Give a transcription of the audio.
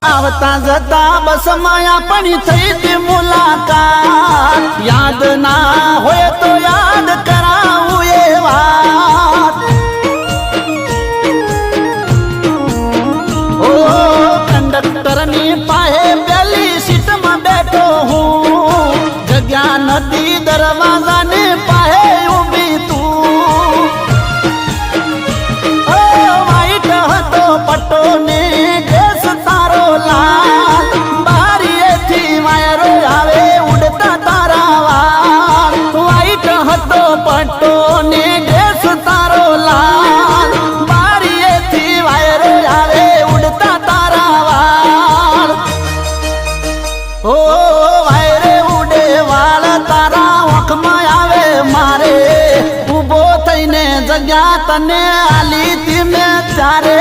आवता जता बस माया पणी थई थी मुलाकात याद ना होय तो याद कराऊं ये बात ओ कंडक्टर नी पाहे पहली सीट में बैठो हूँ जग्या नदी दरवाजा ने पाहे उभी तू ओ वाइट हतो पट्टो ने ड्रेस तारो लाल बारी थी वायरो आवे उड़ता तारा वाल वाइट हतो पट्टो ने ड्रेस तारो लाल बारी थी वायरो आवे उड़ता तारा वाल ओ वायरे उड़े वाल तारा वख में आवे मारे उभो थईने जग्या तने आली थी मैं चारे